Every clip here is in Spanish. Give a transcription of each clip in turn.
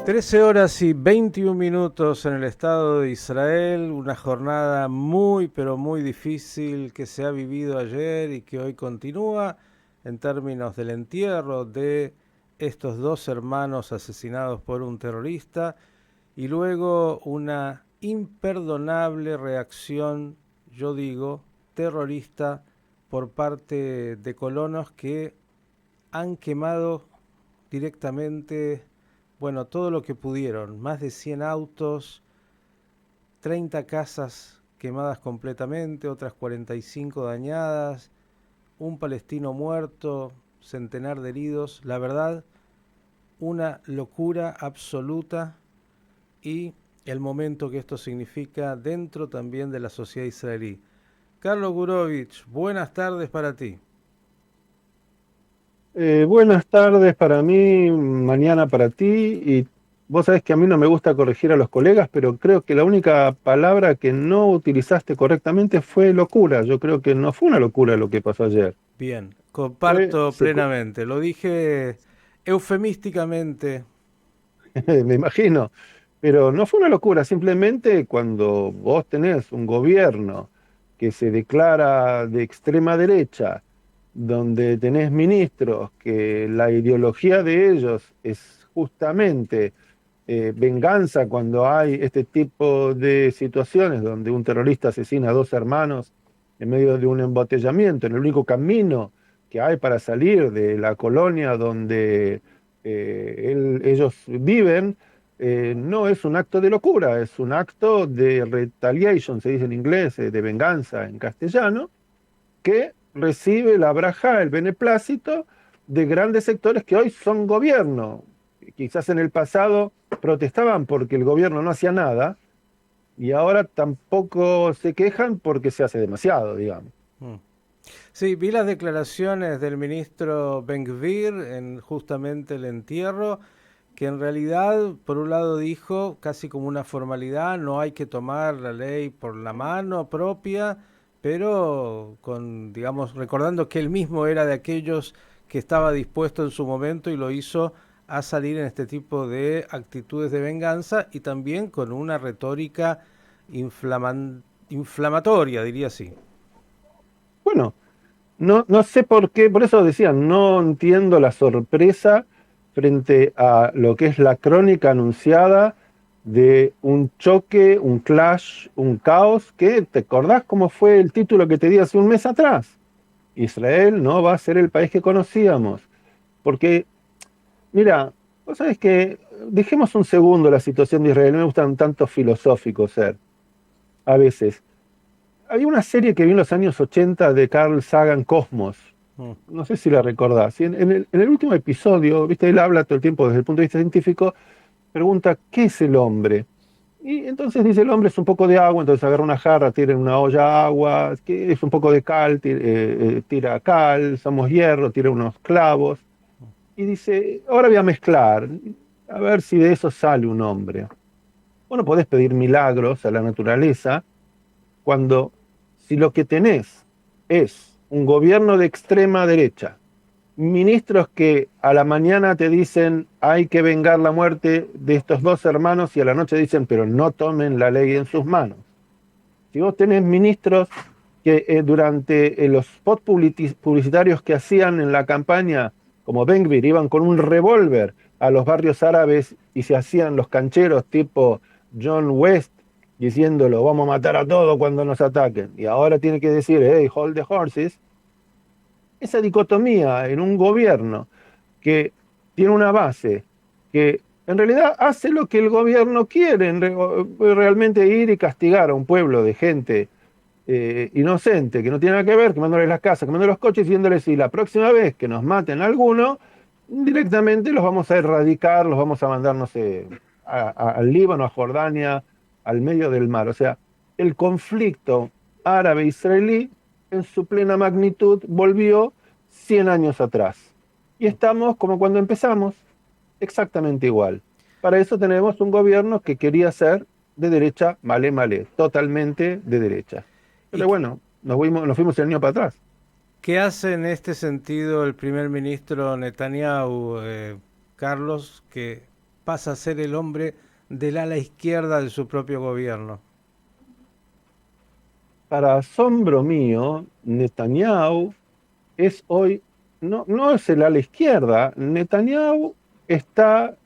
13 horas y 21 minutos en el Estado de Israel, una jornada muy pero muy difícil que se ha vivido ayer y que hoy continúa en términos del entierro de estos dos hermanos asesinados por un terrorista y luego una imperdonable reacción, yo digo, terrorista por parte de colonos que han quemado directamente, bueno, todo lo que pudieron, más de 100 autos, 30 casas quemadas completamente, otras 45 dañadas, un palestino muerto, centenar de heridos. La verdad, una locura absoluta y el momento que esto significa dentro también de la sociedad israelí. Carlos Gurovich, buenas tardes para ti. Buenas tardes para mí, mañana para ti. Y vos sabés que a mí no me gusta corregir a los colegas, pero creo que la única palabra que no utilizaste correctamente fue locura. Yo creo que no fue una locura lo que pasó ayer. Bien, Fue, comparto se co- plenamente. Lo dije eufemísticamente. Me imagino, pero no fue una locura. Simplemente cuando vos tenés un gobierno que se declara de extrema derecha, donde tenés ministros que la ideología de ellos es justamente venganza cuando hay este tipo de situaciones donde un terrorista asesina a dos hermanos en medio de un embotellamiento, en el único camino que hay para salir de la colonia donde ellos viven. No es un acto de locura, es un acto de retaliation, se dice en inglés, de venganza en castellano, que recibe la braja, el beneplácito de grandes sectores que hoy son gobierno. Quizás en el pasado protestaban porque el gobierno no hacía nada y ahora tampoco se quejan porque se hace demasiado, digamos. Mm. Sí, vi las declaraciones del ministro Ben-Gvir en justamente el entierro, que en realidad, por un lado dijo, casi como una formalidad, no hay que tomar la ley por la mano propia, pero con, digamos, recordando que él mismo era de aquellos que estaba dispuesto en su momento y lo hizo a salir en este tipo de actitudes de venganza y también con una retórica inflamatoria, diría así. Bueno, no sé por qué, por eso decía, no entiendo la sorpresa frente a lo que es la crónica anunciada de un choque, un clash, un caos, que te acordás cómo fue el título que te di hace un mes atrás. Israel no va a ser el país que conocíamos. Porque, mira, vos sabés que dejemos un segundo la situación de Israel, no me gustan tanto filosóficos ser, a veces. Había una serie que vi en los años 80 de Carl Sagan, Cosmos. Mm. No sé si la recordás. Y en el último episodio, viste, él habla todo el tiempo desde el punto de vista científico, pregunta, ¿qué es el hombre? Y entonces dice, el hombre es un poco de agua, entonces agarra una jarra, tira en una olla agua, que es un poco de cal, tira cal, somos hierro, tira unos clavos. Y dice, ahora voy a mezclar, a ver si de eso sale un hombre. Bueno, podés pedir milagros a la naturaleza cuando, si lo que tenés es un gobierno de extrema derecha, ministros que a la mañana te dicen hay que vengar la muerte de estos dos hermanos y a la noche dicen pero no tomen la ley en sus manos. Si vos tenés ministros que durante los spots publicitarios que hacían en la campaña, como Ben-Gvir, iban con un revólver a los barrios árabes y se hacían los cancheros tipo John West, diciéndolo, vamos a matar a todos cuando nos ataquen. Y ahora tiene que decir, hey, hold the horses. Esa dicotomía en un gobierno que tiene una base, que en realidad hace lo que el gobierno quiere, realmente ir y castigar a un pueblo de gente inocente, que no tiene nada que ver, quemándoles las casas, quemando los coches, diciéndoles si la próxima vez que nos maten a alguno, directamente los vamos a erradicar, los vamos a mandar, no sé, al Líbano, a Jordania, al medio del mar. O sea, el conflicto árabe-israelí en su plena magnitud volvió 100 años atrás. Y estamos como cuando empezamos, exactamente igual. Para eso tenemos un gobierno que quería ser de derecha, malé, malé, totalmente de derecha. ¿Y Pero bueno, nos fuimos el año para atrás. qué hace en este sentido el primer ministro Netanyahu, Carlos, que pasa a ser el hombre del ala izquierda de su propio gobierno. Para asombro mío, Netanyahu es hoy, no es el ala izquierda, Netanyahu está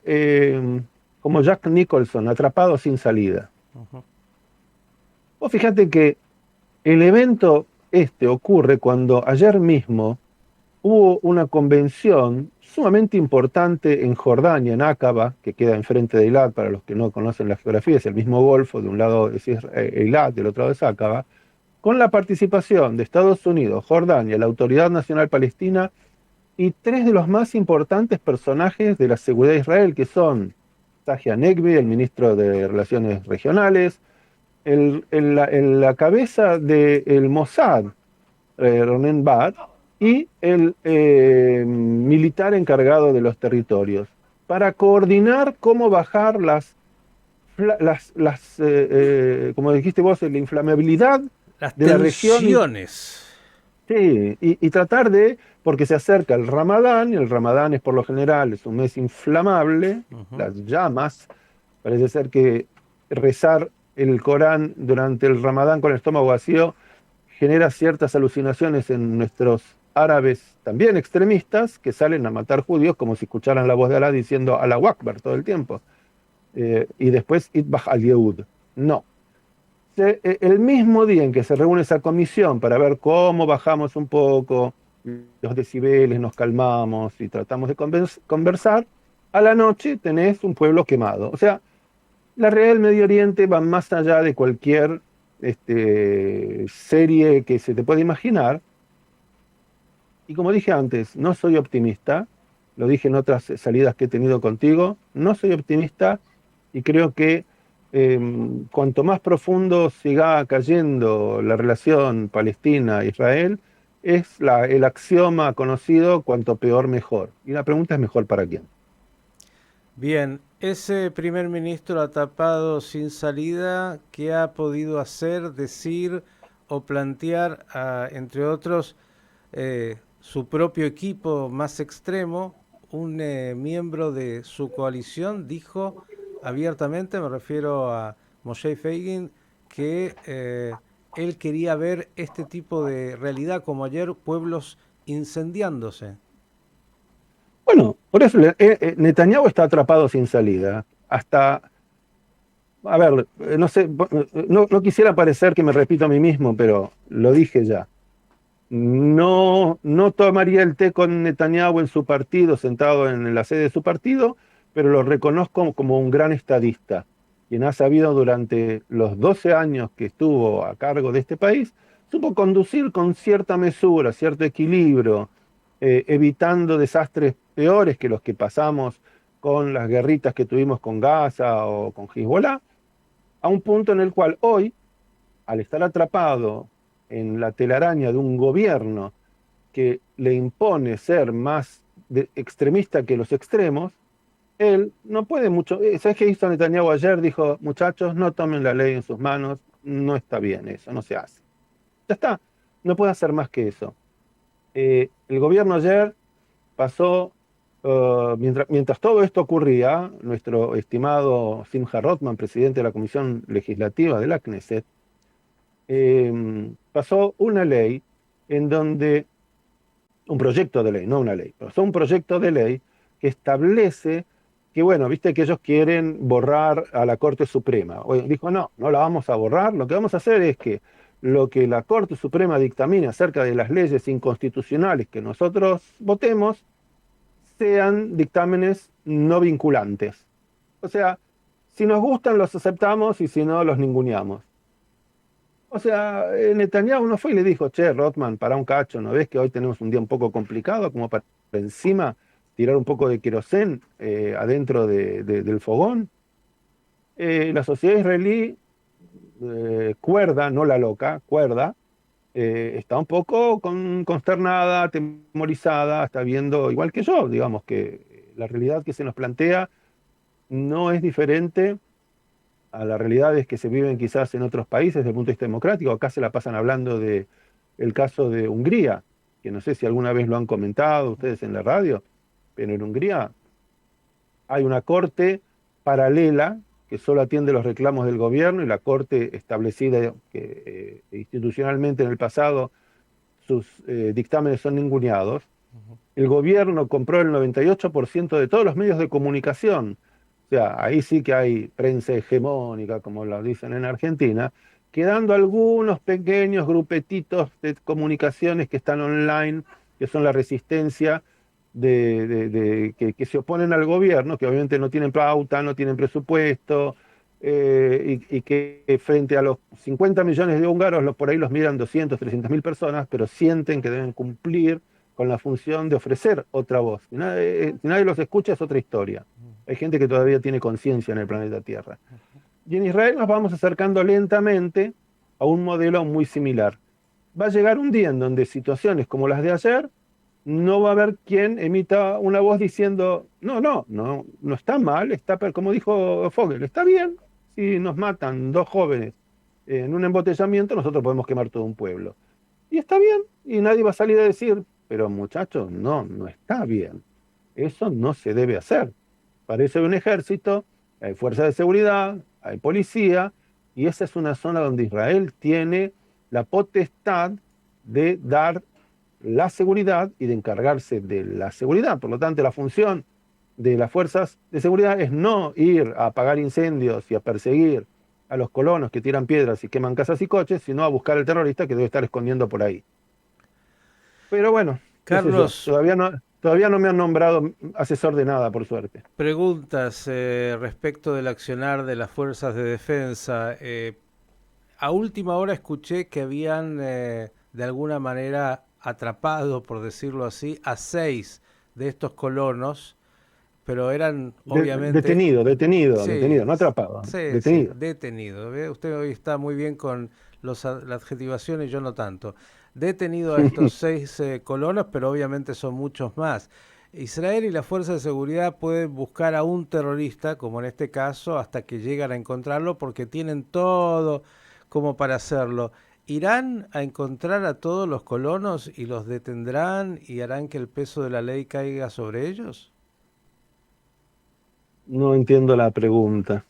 como Jack Nicholson, atrapado sin salida. Ujú. Vos fíjate que el evento este ocurre cuando ayer mismo hubo una convención sumamente importante en Jordania, en Aqaba, que queda enfrente de Eilat, para los que no conocen la geografía, es el mismo golfo, de un lado es Eilat, del otro lado es Aqaba, con la participación de Estados Unidos, Jordania, la Autoridad Nacional Palestina y tres de los más importantes personajes de la seguridad de Israel, que son Tzahi Hanegbi, el ministro de Relaciones Regionales, la cabeza del Mossad, Ronen Bar, y el militar encargado de los territorios, para coordinar cómo bajar como dijiste vos, la inflamabilidad Las de la región tensiones. sí, y tratar de, porque se acerca el Ramadán, y el Ramadán es por lo general, es un mes inflamable, Ujú. las llamas, parece ser que rezar el Corán durante el Ramadán con el estómago vacío genera ciertas alucinaciones en nuestros árabes también extremistas que salen a matar judíos como si escucharan la voz de Alá diciendo Allahu Akbar todo el tiempo. Y después Itbah al-Yehud. No, el mismo día en que se reúne esa comisión para ver cómo bajamos un poco los decibeles, nos calmamos y tratamos de conversar, a la noche tenés un pueblo quemado. O sea, la realidad del Medio Oriente va más allá de cualquier serie que se te pueda imaginar. Y como dije antes, no soy optimista, lo dije en otras salidas que he tenido contigo, no soy optimista y creo que cuanto más profundo siga cayendo la relación Palestina-Israel, es el axioma conocido, cuanto peor mejor. Y la pregunta es mejor para quién. Bien, ese primer ministro atrapado sin salida, ¿qué ha podido hacer, decir o plantear, entre otros, su propio equipo más extremo? Un miembro de su coalición dijo abiertamente, me refiero a Moshe Feigin, que él quería ver este tipo de realidad como ayer, pueblos incendiándose. Bueno, por eso Netanyahu está atrapado sin salida. Hasta, a ver, no sé, no quisiera parecer que me repito a mí mismo, pero lo dije ya. No tomaría el té con Netanyahu en su partido, sentado en la sede de su partido, pero lo reconozco como un gran estadista, quien ha sabido durante los 12 años que estuvo a cargo de este país, supo conducir con cierta mesura, cierto equilibrio, evitando desastres peores que los que pasamos con las guerritas que tuvimos con Gaza o con Hezbollah, a un punto en el cual hoy, al estar atrapado en la telaraña de un gobierno que le impone ser más extremista que los extremos, él no puede mucho. ¿Sabes qué hizo Netanyahu ayer? Dijo, muchachos, no tomen la ley en sus manos, no está bien eso, no se hace. Ya está, no puede hacer más que eso. El gobierno ayer pasó, mientras todo esto ocurría, nuestro estimado Simcha Rothman, presidente de la Comisión Legislativa de la Knesset, pasó una ley en donde, un proyecto de ley, no una ley, pasó un proyecto de ley que establece que, bueno, viste que ellos quieren borrar a la Corte Suprema. Dijo, no la vamos a borrar, lo que vamos a hacer es que lo que la Corte Suprema dictamine acerca de las leyes inconstitucionales que nosotros votemos sean dictámenes no vinculantes. O sea, si nos gustan los aceptamos y si no los ninguneamos. O sea, Netanyahu no fue y le dijo, che, Rothman, para un cacho, ¿no ves que hoy tenemos un día un poco complicado como para encima tirar un poco de querosén adentro del fogón? La sociedad israelí, cuerda, no la loca, cuerda, está un poco consternada, temorizada, está viendo, igual que yo, digamos que la realidad que se nos plantea no es diferente a las realidades que se viven quizás en otros países desde el punto de vista democrático. Acá se la pasan hablando de el caso de Hungría, que no sé si alguna vez lo han comentado ustedes en la radio, pero en Hungría hay una corte paralela que solo atiende los reclamos del gobierno y la corte establecida que institucionalmente en el pasado sus dictámenes son ninguneados. El gobierno compró el 98% de todos los medios de comunicación. O sea, ahí sí que hay prensa hegemónica, como lo dicen en Argentina, quedando algunos pequeños grupetitos de comunicaciones que están online, que son la resistencia que se oponen al gobierno, que obviamente no tienen pauta, no tienen presupuesto, y que frente a los 50 millones de húngaros, por ahí los miran 200, 300 mil personas, pero sienten que deben cumplir con la función de ofrecer otra voz. Si nadie los escucha es otra historia. Hay gente que todavía tiene conciencia en el planeta Tierra. Y en Israel nos vamos acercando lentamente a un modelo muy similar. Va a llegar un día en donde situaciones como las de ayer, no va a haber quien emita una voz diciendo, no está mal, como dijo Fogel, está bien, si nos matan dos jóvenes en un embotellamiento, nosotros podemos quemar todo un pueblo. Y está bien, y nadie va a salir a decir, pero muchachos, no está bien. Eso no se debe hacer. Parece un ejército, hay fuerzas de seguridad, hay policía, y esa es una zona donde Israel tiene la potestad de dar la seguridad y de encargarse de la seguridad. Por lo tanto, la función de las fuerzas de seguridad es no ir a apagar incendios y a perseguir a los colonos que tiran piedras y queman casas y coches, sino a buscar al terrorista que debe estar escondiendo por ahí. Pero bueno, qué sé yo, Carlos, todavía no me han nombrado asesor de nada, por suerte. preguntas respecto del accionar de las fuerzas de defensa. A última hora escuché que habían de alguna manera atrapado, por decirlo así, a 6 de estos colonos, pero eran obviamente... Detenido, Sí, no atrapado, sí, detenido. detenido. ¿Ve? Usted hoy está muy bien con las adjetivaciones, yo no tanto. Detenido a estos 6 colonos, pero obviamente son muchos más. Israel y las fuerzas de seguridad pueden buscar a un terrorista, como en este caso, hasta que llegan a encontrarlo, porque tienen todo como para hacerlo. ¿Irán a encontrar a todos los colonos y los detendrán y harán que el peso de la ley caiga sobre ellos? No entiendo la pregunta.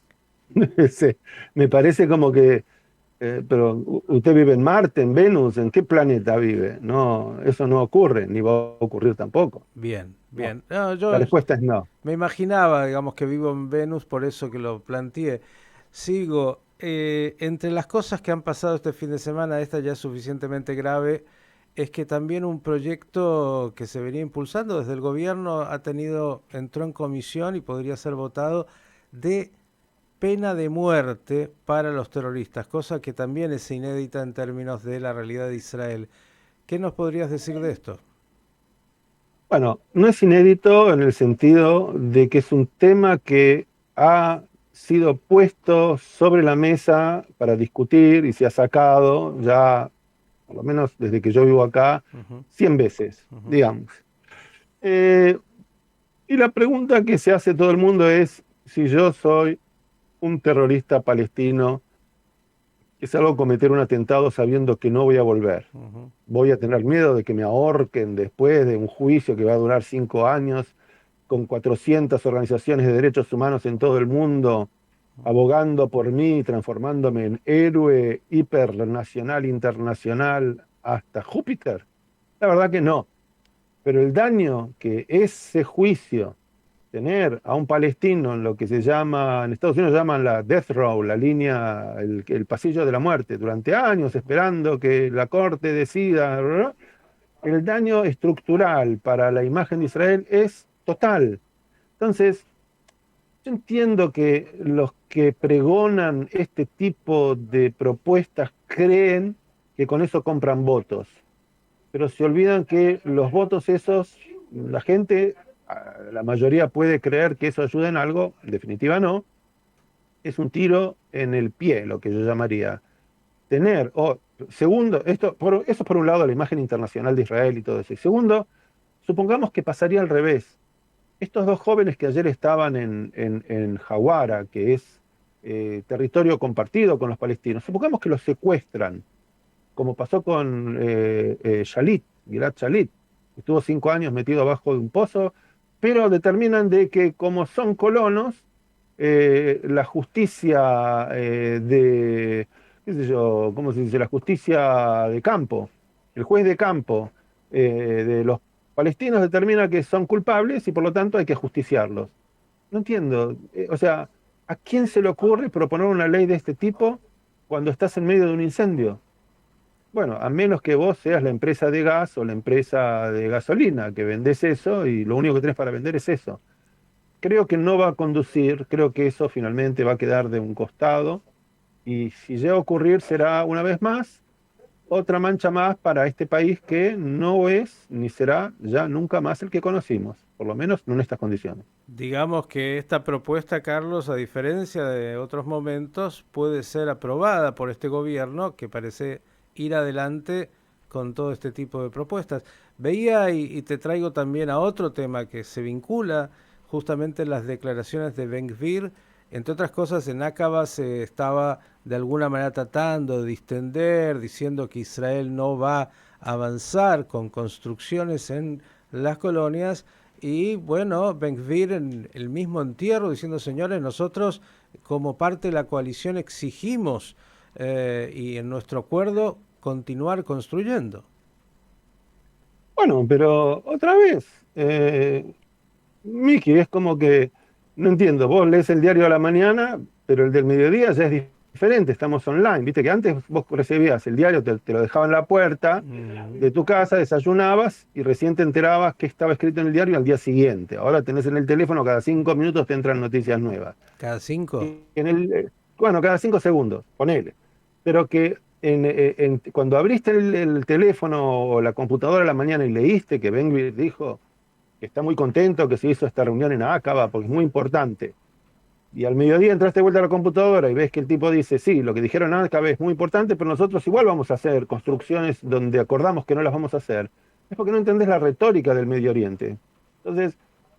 Sí, me parece como que, pero usted vive en Marte, en Venus, ¿en qué planeta vive? No, eso no ocurre, ni va a ocurrir tampoco. Bien, No, bien. No, la yo respuesta es no. me imaginaba, digamos, que vivo en Venus, por eso que lo planteé. Sigo. Entre las cosas que han pasado este fin de semana, esta ya es suficientemente grave, es que también un proyecto que se venía impulsando desde el gobierno entró en comisión y podría ser votado de pena de muerte para los terroristas, cosa que también es inédita en términos de la realidad de Israel. ¿Qué nos podrías decir de esto? Bueno, no es inédito en el sentido de que es un tema que ha sido puesto sobre la mesa para discutir y se ha sacado ya, por lo menos desde que yo vivo acá, Ujú, 100 veces, ujú. digamos. Eh, y la pregunta que se hace todo el mundo es si yo soy un terrorista palestino que salgo a cometer un atentado sabiendo que no voy a volver. Ujú. Voy a tener miedo de que me ahorquen después de un juicio que va a durar 5 años, con 400 organizaciones de derechos humanos en todo el mundo abogando por mí, transformándome en héroe hipernacional, internacional, hasta Júpiter. La verdad que no. Pero el daño que ese juicio, tener a un palestino en lo que se llama, en Estados Unidos llaman la death row, la línea, el pasillo de la muerte, durante años esperando que la corte decida, el daño estructural para la imagen de Israel es total. Entonces, yo entiendo que los que pregonan este tipo de propuestas creen que con eso compran votos, pero se olvidan que los votos esos, la gente, la mayoría puede creer que eso ayuda en algo, en definitiva no, es un tiro en el pie, lo que yo llamaría. Segundo, eso por un lado la imagen internacional de Israel y todo eso. Y segundo, supongamos que pasaría al revés. Estos dos jóvenes que ayer estaban en Jawara, que es territorio compartido con los palestinos, supongamos que los secuestran como pasó con Gilad Shalit, estuvo 5 años metido abajo de un pozo, pero determinan de que como son colonos, la justicia qué sé yo, ¿cómo se dice? La justicia de campo, el juez de campo de los palestinos determina que son culpables y por lo tanto hay que justiciarlos. No entiendo, o sea, ¿a quién se le ocurre proponer una ley de este tipo cuando estás en medio de un incendio? Bueno, a menos que vos seas la empresa de gas o la empresa de gasolina, que vendés eso y lo único que tenés para vender es eso. Creo que no va a conducir, creo que eso finalmente va a quedar de un costado y si llega a ocurrir será una vez más otra mancha más para este país que no es ni será ya nunca más el que conocimos, por lo menos no en estas condiciones. Digamos que esta propuesta, Carlos, a diferencia de otros momentos, puede ser aprobada por este gobierno que parece ir adelante con todo este tipo de propuestas. Veía y te traigo también a otro tema que se vincula justamente las declaraciones de Ben-Gvir. Entre otras cosas, en Aqaba se estaba de alguna manera tratando de distender, diciendo que Israel no va a avanzar con construcciones en las colonias. Y bueno, Ben-Gvir en el mismo entierro diciendo, señores, nosotros como parte de la coalición exigimos y en nuestro acuerdo continuar construyendo. Bueno, pero otra vez, Miki, es como que, no entiendo, vos lees el diario a la mañana, pero el del mediodía ya es diferente, estamos online, viste que antes vos recibías el diario, te lo dejaban en la puerta de tu casa, desayunabas y recién te enterabas que estaba escrito en el diario al día siguiente. Ahora tenés en el teléfono, cada 5 minutos te entran noticias nuevas. ¿Cada 5? Y bueno, cada 5 segundos, ponele. Pero que cuando abriste el teléfono o la computadora a la mañana y leíste que Ben dijo que está muy contento que se hizo esta reunión en Acaba porque es muy importante, y al mediodía entraste de vuelta a la computadora y ves que el tipo dice, sí, lo que dijeron en Acaba es muy importante, pero nosotros igual vamos a hacer construcciones donde acordamos que no las vamos a hacer, es porque no entendés la retórica del Medio Oriente. Entonces,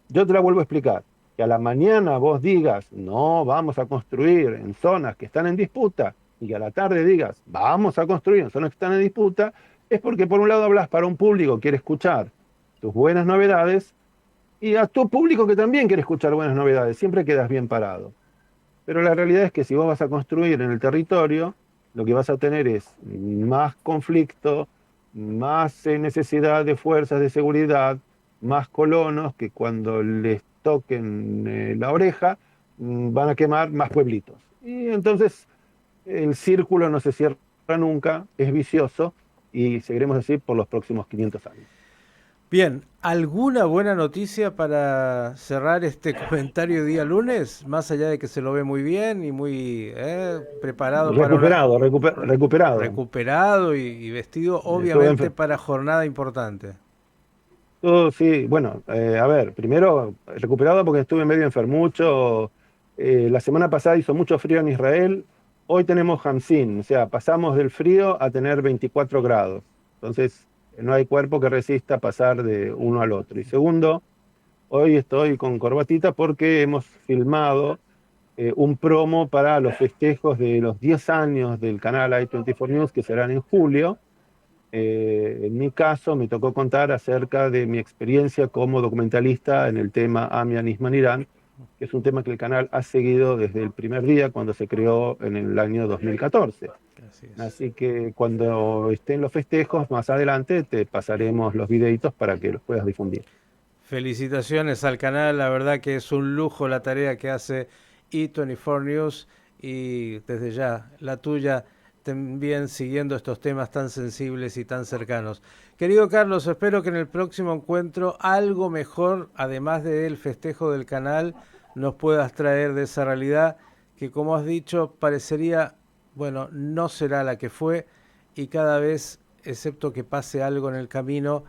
yo te la vuelvo a explicar. Que a la mañana vos digas, no, vamos a construir en zonas que están en disputa, y que a la tarde digas, vamos a construir en zonas que están en disputa, es porque por un lado hablas para un público que quiere escuchar tus buenas novedades, y a tu público que también quiere escuchar buenas novedades, siempre quedas bien parado. Pero la realidad es que si vos vas a construir en el territorio, lo que vas a tener es más conflicto, más necesidad de fuerzas de seguridad, más colonos que cuando les toquen la oreja van a quemar más pueblitos. Y entonces el círculo no se cierra nunca, es vicioso y seguiremos así por los próximos 500 años. Bien, ¿alguna buena noticia para cerrar este comentario día lunes? Más allá de que se lo ve muy bien y muy preparado para una... Recuperado. recuperado y vestido Estuve obviamente para jornada importante. Sí, bueno, a ver, primero recuperado porque estuve medio enfermucho. La semana pasada hizo mucho frío en Israel. Hoy tenemos Hamsin, o sea, pasamos del frío a tener 24 grados. Entonces, no hay cuerpo que resista pasar de uno al otro. Y segundo, hoy estoy con corbatita porque hemos filmado un promo para los festejos de los 10 años del canal i24 News que serán en julio. En mi caso, me tocó contar acerca de mi experiencia como documentalista en el tema Amian Isman Irán, que es un tema que el canal ha seguido desde el primer día cuando se creó en el año 2014. Así es. Así que cuando estén los festejos, más adelante te pasaremos los videitos para que los puedas difundir. Felicitaciones al canal, la verdad que es un lujo la tarea que hace i24 News y desde ya la tuya también siguiendo estos temas tan sensibles y tan cercanos. Querido Carlos, espero que en el próximo encuentro algo mejor, además del festejo del canal, nos puedas traer de esa realidad que, como has dicho, parecería, bueno, no será la que fue y cada vez, excepto que pase algo en el camino,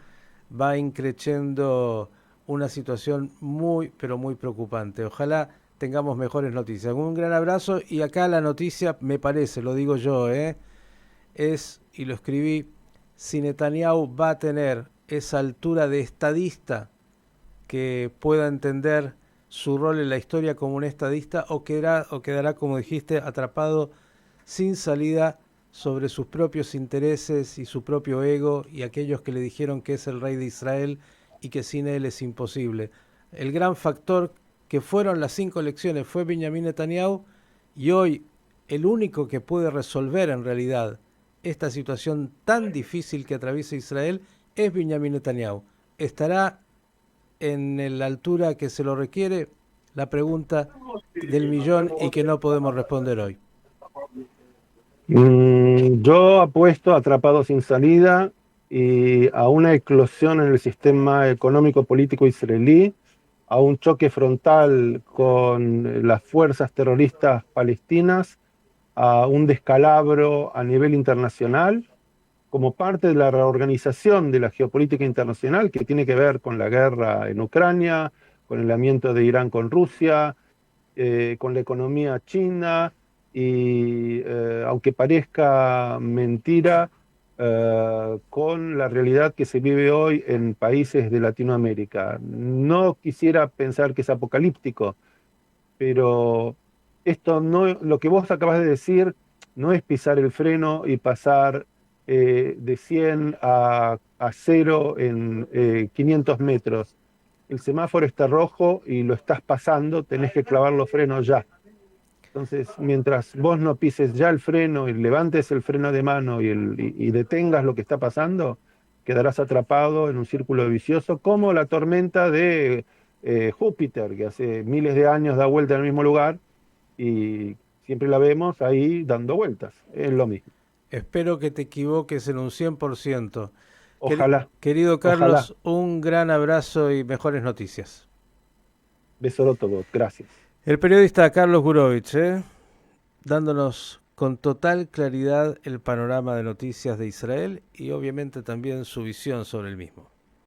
va increciendo una situación muy, pero muy preocupante. Ojalá tengamos mejores noticias. Un gran abrazo y acá la noticia, me parece, lo digo yo, es, y lo escribí, si Netanyahu va a tener esa altura de estadista que pueda entender su rol en la historia como un estadista o quedará, como dijiste, atrapado sin salida sobre sus propios intereses y su propio ego y aquellos que le dijeron que es el rey de Israel y que sin él es imposible. El gran factor que fueron las 5 elecciones fue Benjamín Netanyahu, y hoy el único que puede resolver en realidad esta situación tan difícil que atraviesa Israel es Benjamín Netanyahu. ¿Estará en la altura que se lo requiere? La pregunta del millón y que no podemos responder hoy. Yo apuesto a Atrapado sin salida y a una eclosión en el sistema económico político israelí, a un choque frontal con las fuerzas terroristas palestinas, a un descalabro a nivel internacional como parte de la reorganización de la geopolítica internacional que tiene que ver con la guerra en Ucrania, con el aliamiento de Irán con Rusia, con la economía china y, aunque parezca mentira, con la realidad que se vive hoy en países de Latinoamérica. No quisiera pensar que es apocalíptico, pero esto no, lo que vos acabas de decir no es pisar el freno y pasar de 100 a 0 en 500 metros. El semáforo está rojo y lo estás pasando, tenés que clavar los frenos ya. Entonces, mientras vos no pises ya el freno y levantes el freno de mano y detengas lo que está pasando, quedarás atrapado en un círculo vicioso como la tormenta de Júpiter, que hace miles de años da vuelta en el mismo lugar y siempre la vemos ahí dando vueltas. Es lo mismo. Espero que te equivoques en un 100%. Ojalá, Querido ojalá. Carlos, un gran abrazo y mejores noticias. Besoroto, gracias. El periodista Carlos Gurovich, dándonos con total claridad el panorama de noticias de Israel y obviamente también su visión sobre el mismo.